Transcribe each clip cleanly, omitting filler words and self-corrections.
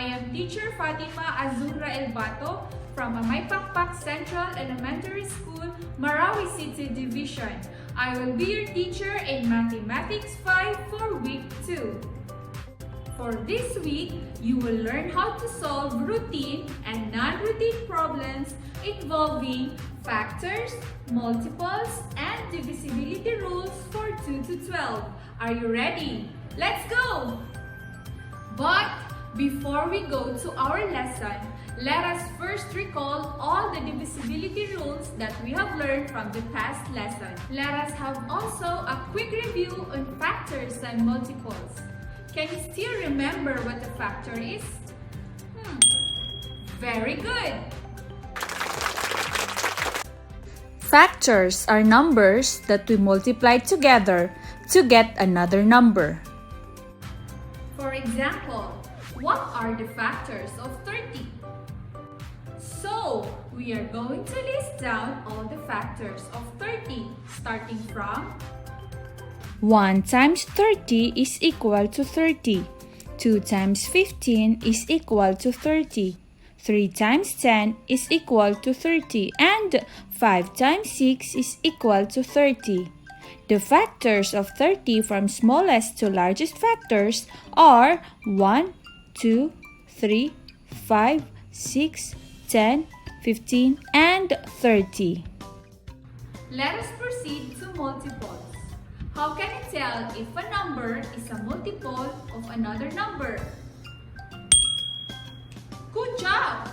I am Teacher Fatima Azura Elbato from Amaypakpak Central Elementary School, Marawi City Division. I will be your teacher in Mathematics 5 for week 2. For this week, you will learn how to solve routine and non-routine problems involving factors, multiples, and divisibility rules for 2 to 12. Are you ready? Let's go! But before we go to our lesson, let us first recall all the divisibility rules that we have learned from the past lesson. Let us have also a quick review on factors and multiples. Can you still remember what a factor is? Very good! Factors are numbers that we multiply together to get another number. For example, what are the factors of 30? So, we are going to list down all the factors of 30, starting from 1 times 30 is equal to 30. 2 times 15 is equal to 30. 3 times 10 is equal to 30. And 5 times 6 is equal to 30. The factors of 30 from smallest to largest factors are 1, 2, 3, 5, 6, 10, 15, and 30. Let us proceed to multiples. How can you tell if a number is a multiple of another number? Good job!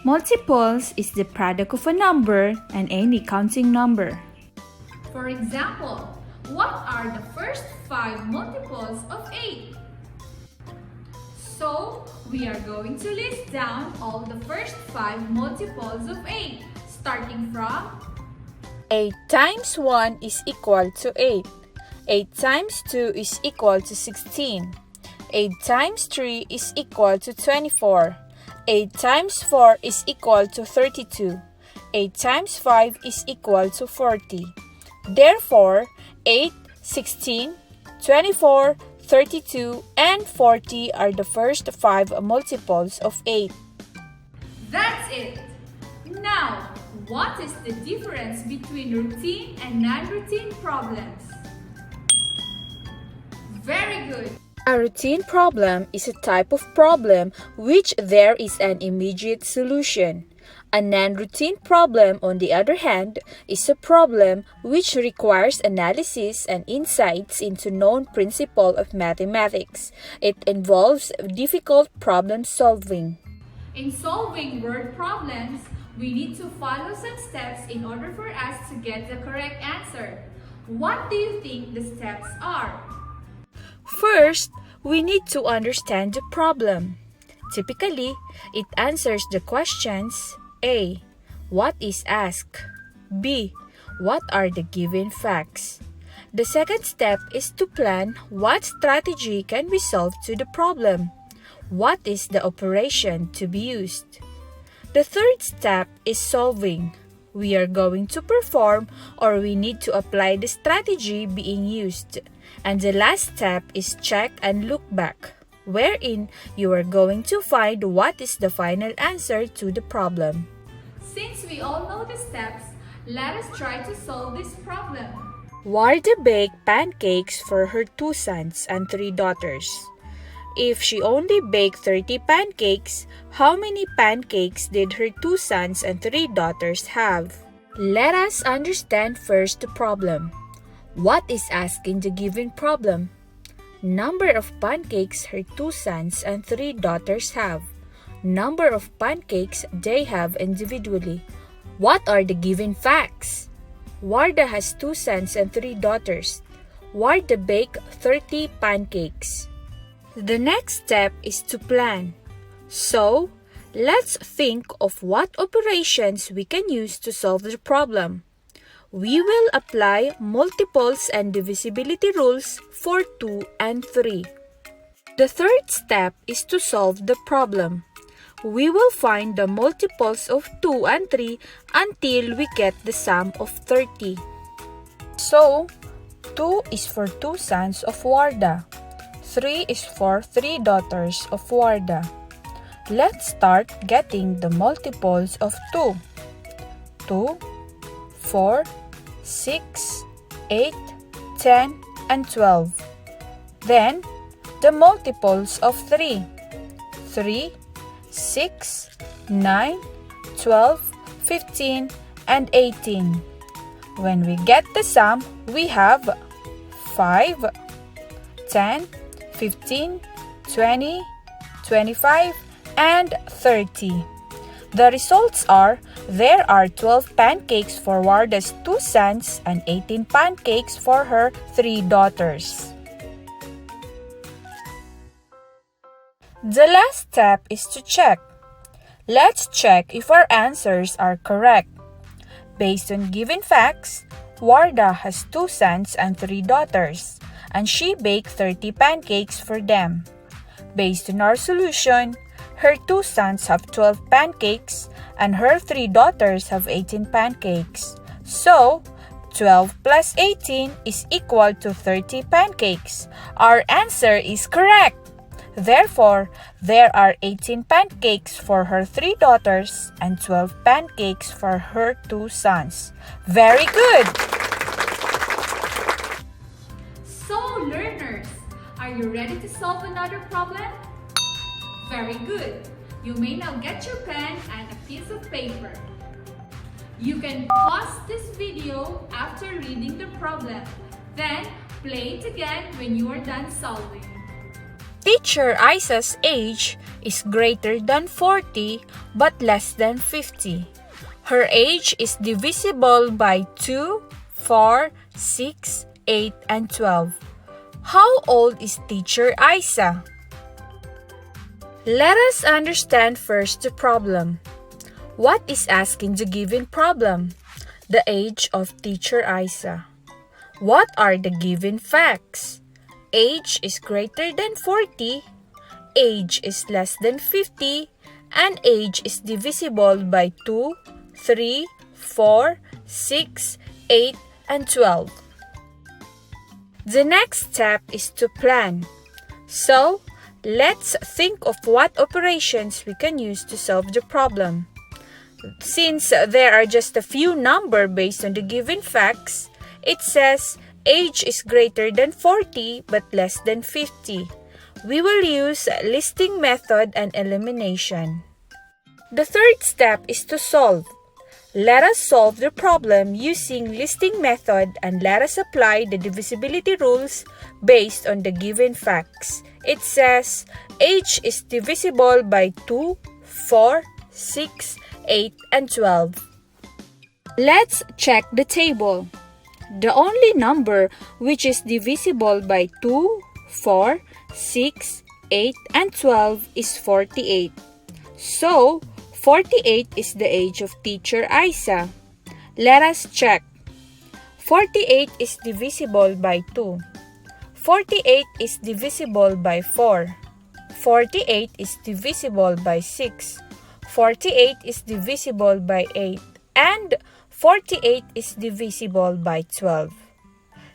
Multiples is the product of a number and any counting number. For example, what are the first 5 multiples of 8? So, we are going to list down all the first 5 multiples of 8, starting from 8 times 1 is equal to 8. 8 times 2 is equal to 16. 8 times 3 is equal to 24. 8 times 4 is equal to 32. 8 times 5 is equal to 40. Therefore, 8, 16, 24, 32, and 40 are the first 5 multiples of 8. That's it! Now, what is the difference between routine and non-routine problems? Very good! A routine problem is a type of problem which there is an immediate solution. A non-routine problem, on the other hand, is a problem which requires analysis and insights into known principle of mathematics. It involves difficult problem solving. In solving word problems, we need to follow some steps in order for us to get the correct answer. What do you think the steps are? First, we need to understand the problem. Typically, it answers the questions A. What is asked? B. What are the given facts? The second step is to plan what strategy can we solve to the problem. What is the operation to be used? The third step is solving. We are going to perform or we need to apply the strategy being used. And the last step is check and look back, wherein you are going to find what is the final answer to the problem. Since we all know the steps, let us try to solve this problem. Warda baked pancakes for her 2 sons and 3 daughters. If she only baked 30 pancakes, how many pancakes did her 2 sons and 3 daughters have? Let us understand first the problem. What is asked in the given problem? Number of pancakes her 2 sons and 3 daughters have. Number of pancakes they have individually. What are the given facts? Warda has 2 sons and 3 daughters. Warda baked 30 pancakes. The next step is to plan. So, let's think of what operations we can use to solve the problem. We will apply multiples and divisibility rules for 2 and 3. The third step is to solve the problem. We will find the multiples of 2 and 3 until we get the sum of 30. So, 2 is for 2 sons of Warda. 3 is for 3 daughters of Warda. Let's start getting the multiples of 2. 2, 4, 6, 8, 10, and 12. Then, the multiples of 3. 3, 6, 9, 12, 15, and 18. When we get the sum, we have 5, 10, 15, 20, 25, and 30. The results are, there are 12 pancakes for Warda's 2 sons and 18 pancakes for her 3 daughters. The last step is to check. Let's check if our answers are correct. Based on given facts, Warda has 2 sons and 3 daughters, and she baked 30 pancakes for them. Based on our solution, her 2 sons have 12 pancakes, and her 3 daughters have 18 pancakes. So, 12 plus 18 is equal to 30 pancakes. Our answer is correct! Therefore, there are 18 pancakes for her 3 daughters and 12 pancakes for her 2 sons. Very good! So, learners, are you ready to solve another problem? Very good. You may now get your pen and a piece of paper. You can pause this video after reading the problem. Then, play it again when you are done solving. Teacher Aisa's age is greater than 40 but less than 50. Her age is divisible by 2, 4, 6, 8, and 12. How old is Teacher Aisa? Let us understand first the problem. What is asking the given problem? The age of Teacher Aisa. What are the given facts? Age is greater than 40, age is less than 50, and age is divisible by 2, 3, 4, 6, 8, and 12. The next step is to plan. So, let's think of what operations we can use to solve the problem. Since there are just a few numbers based on the given facts, it says age is greater than 40 but less than 50. We will use listing method and elimination. The third step is to solve. Let us solve the problem using listing method and let us apply the divisibility rules based on the given facts. It says age is divisible by 2, 4, 6, 8, and 12. Let's check the table. The only number which is divisible by 2, 4, 6, 8, and 12 is 48. So, 48 is the age of Teacher Aisa. Let us check. 48 is divisible by 2. 48 is divisible by 4. 48 is divisible by 6. 48 is divisible by 8. And 48 is divisible by 12.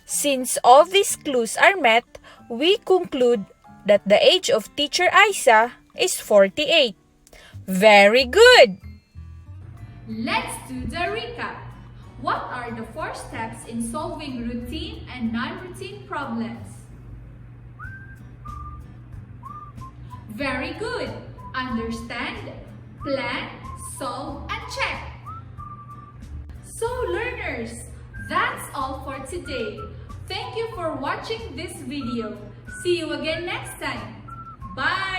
Since all these clues are met, we conclude that the age of Teacher Aisa is 48. Very good! Let's do the recap. What are the 4 steps in solving routine and non-routine problems? Very good! Understand, plan, solve, and check. So learners, that's all for today. Thank you for watching this video. See you again next time. Bye!